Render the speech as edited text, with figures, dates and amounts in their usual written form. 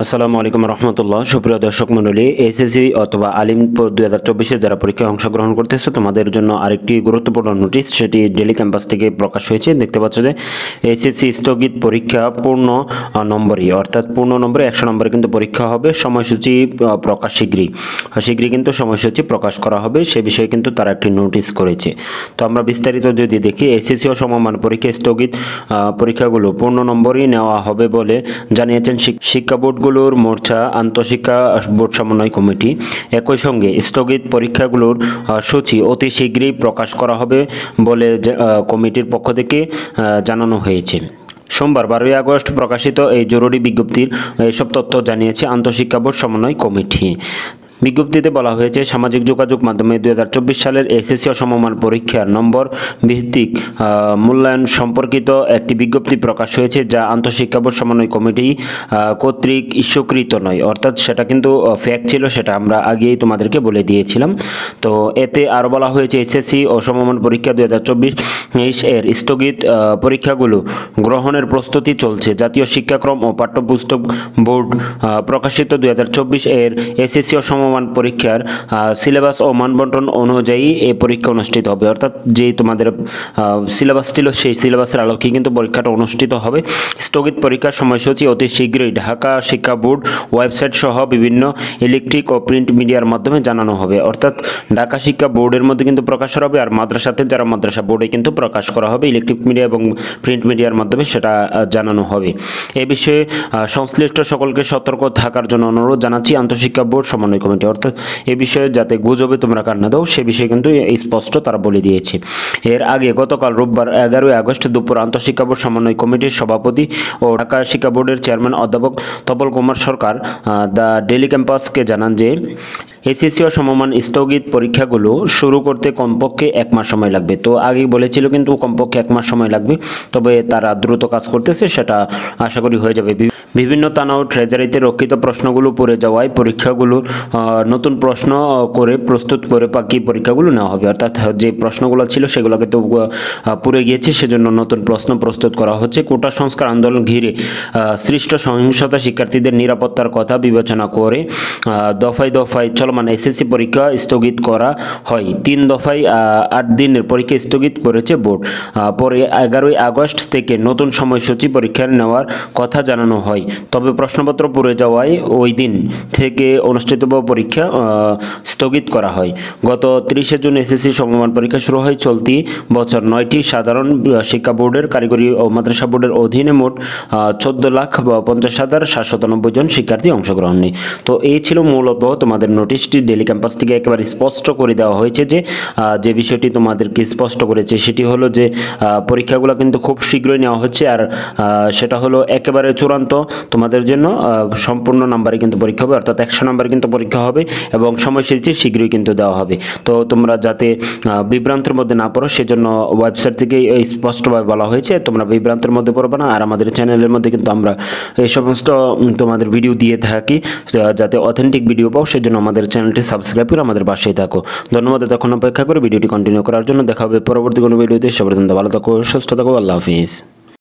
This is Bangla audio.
আসসালামু আলাইকুম রহমতুল্লাহ। সুপ্রিয় দর্শক মণ্ডলী, এসএসসি অথবা আলিম 2024 যারা পরীক্ষায় অংশগ্রহণ করতেছে তোমাদের জন্য আরেকটি গুরুত্বপূর্ণ নোটিশ, সেটি ডেলি ক্যাম্পাস থেকে প্রকাশ হয়েছে। দেখতে পাচ্ছ যে এসএসসি স্থগিত পরীক্ষা পূর্ণ নম্বরই, অর্থাৎ পূর্ণ নম্বরে 100 নম্বরে কিন্তু পরীক্ষা হবে। সময়সূচি প্রকাশ শীঘ্রই কিন্তু সময়সূচি প্রকাশ করা হবে, সে বিষয়ে কিন্তু তারা একটি নোটিশ করেছে। তো আমরা বিস্তারিত যদি দেখি, এসএসসি ও সমমান পরীক্ষা স্থগিত পরীক্ষাগুলো পূর্ণ নম্বরই নেওয়া হবে বলে জানিয়েছেন শিক্ষা বোর্ড মোর্চা আন্তঃশিক্ষা বোর্ড সমন্বয় কমিটি। একই সঙ্গে স্থগিত পরীক্ষাগুলোর সূচি অতি শীঘ্রই প্রকাশ করা হবে বলে কমিটির পক্ষ থেকে জানানো হয়েছে। সোমবার 12 আগস্ট প্রকাশিত এই জরুরি বিজ্ঞপ্তির এসব তথ্য জানিয়েছে আন্তঃশিক্ষা বোর্ড সমন্বয় কমিটি। বিজ্ঞপ্তিতে বলা হয়েছে, সামাজিক যোগাযোগ মাধ্যমে 2024 সালের এসএসসি ও সমমান পরীক্ষার নম্বর ভিত্তিক মূল্যায়ন সম্পর্কিত একটি বিজ্ঞপ্তি প্রকাশ হয়েছে, যা আন্তঃশিক্ষা বোর্ড সমন্বয় কমিটি কর্তৃক ইস্যুকৃত নয়। অর্থাৎ সেটা কিন্তু ফেক ছিল, সেটা আমরা আগেই তোমাদেরকে বলে দিয়েছিলাম। তো এতে আরও বলা হয়েছে, এসএসসি ও সমমান পরীক্ষা 2024 এর স্থগিত পরীক্ষাগুলো গ্রহণের প্রস্তুতি চলছে। জাতীয় শিক্ষাক্রম ও পাঠ্যপুস্তক বোর্ড প্রকাশিত 2024 এর এসএসসি ও পরীক্ষার সিলেবাস ও মানবন্টন অনুযায়ী এই পরীক্ষা অনুষ্ঠিত হবে। অর্থাৎ যে তোমাদের সিলেবাস ছিল সেই সিলেবাসের আলোকে কিন্তু পরীক্ষাটা অনুষ্ঠিত হবে। স্থগিত পরীক্ষার সময়সূচি অতি শীঘ্রই ঢাকা শিক্ষা বোর্ড ওয়েবসাইট সহ বিভিন্ন ইলেকট্রিক ও প্রিন্ট মিডিয়ার মাধ্যমে জানানো হবে। অর্থাৎ ঢাকা শিক্ষা বোর্ডের মধ্যে কিন্তু প্রকাশ করা হবে, আর মাদ্রাসাতে যারা মাদ্রাসা বোর্ডে কিন্তু প্রকাশ করা হবে, ইলেকট্রিক মিডিয়া এবং প্রিন্ট মিডিয়ার মাধ্যমে সেটা জানানো হবে। এ বিষয়ে সংশ্লিষ্ট সকলকে সতর্ক থাকার জন্য অনুরোধ জানাচ্ছি আন্তঃশিক্ষা বোর্ড সমন্বয় কমিটি। অর্থাৎ এ বিষয়ে যাতে গুজবে তোমরা কান না দাও, সে বিষয়ে কিন্তু স্পষ্ট তারা বলে দিয়েছে। এর আগে গতকাল রোববার 11 আগস্ট দুপুর আন্তঃশিক্ষা বোর্ড সমন্বয় কমিটির সভাপতি ও ঢাকা শিক্ষা বোর্ডের চেয়ারম্যান অধ্যাপক তপল কুমার সরকার দ্য ডেলি ক্যাম্পাসকে জানান যে এসএসসি ও সমমান স্থগিত পরীক্ষাগুলো শুরু করতে কমপক্ষে 1 মাস সময় লাগবে। তো আগেই বলেছিল কিন্তু কমপক্ষে 1 মাস সময় লাগবে, তবে তারা দ্রুত কাজ করতেছে, সেটা আশা করি হয়ে যাবে। বিভিন্ন থানা ও ট্রেজারিতে রক্ষিত প্রশ্নগুলো পড়ে যাওয়ায় পরীক্ষাগুলো নতুন প্রশ্ন করে প্রস্তুত করে বাকি পরীক্ষাগুলো নেওয়া হবে। অর্থাৎ যে প্রশ্নগুলো ছিল সেগুলোকে তো পুড়ে গিয়েছে, সেজন্য নতুন প্রশ্ন প্রস্তুত করা হচ্ছে। কোটা সংস্কার আন্দোলন ঘিরে সৃষ্ট সহিংসতা শিক্ষার্থীদের নিরাপত্তার কথা বিবেচনা করে দফায় দফায় চলমান এসএসসি পরীক্ষা স্থগিত করা হয়। 3 দফায় 8 দিনের পরীক্ষা স্থগিত করেছে বোর্ড। পরে 11 আগস্ট থেকে নতুন সময়সূচি পরীক্ষা নেওয়ার কথা জানানো হয়। তবে প্রশ্নপত্র পুড়ে যাওয়ায় ওই দিন থেকে অনুষ্ঠিত পরীক্ষা স্থগিত করা হয়। গত 30 জুন এসএসসি সমমান পরীক্ষা শুরু হয়। চলতি বছর 9টি সাধারণ শিক্ষা বোর্ডের কারিগরি ও মাদ্রাসা বোর্ডের অধীনে মোট 14,50,799 জন শিক্ষার্থী অংশগ্রহণ নেয়। তো এই ছিল মূলত তোমাদের নোটিশটি। ডেলি ক্যাম্পাস থেকে একেবারে স্পষ্ট করে দেওয়া হয়েছে যে বিষয়টি তোমাদেরকে স্পষ্ট করেছে সেটি হলো যে পরীক্ষাগুলো কিন্তু খুব শীঘ্রই নেওয়া হচ্ছে, আর সেটা হলো একেবারে চূড়ান্ত তোমাদের জন্য সম্পূর্ণ নাম্বারে কিন্তু পরীক্ষা হবে, অর্থাৎ 100 নাম্বারে কিন্তু পরীক্ষা হবে এবং সময়সূচি শীঘ্রই কিন্তু দেওয়া হবে। তো তোমরা যাতে বিভ্রান্তের মধ্যে না পড়ো, সেজন্য ওয়েবসাইট থেকে স্পষ্টভাবে বলা হয়েছে তোমরা বিভ্রান্তের মধ্যে পড়বে না। আর আমাদের চ্যানেলের মধ্যে কিন্তু আমরা এই সমস্ত তোমাদের ভিডিও দিয়ে থাকি, যাতে অথেন্টিক ভিডিও পাও, সেজন্য আমাদের চ্যানেলটি সাবস্ক্রাইব করে আমাদের পাশেই থাকো। ধন্যবাদ এতক্ষণ অপেক্ষা করে ভিডিওটি কন্টিনিউ করার জন্য। দেখা হবে পরবর্তী কোনো ভিডিওতে। সে পর্যন্ত ভালো থাকো, সুস্থ থাকো, আল্লাহ হাফিজ।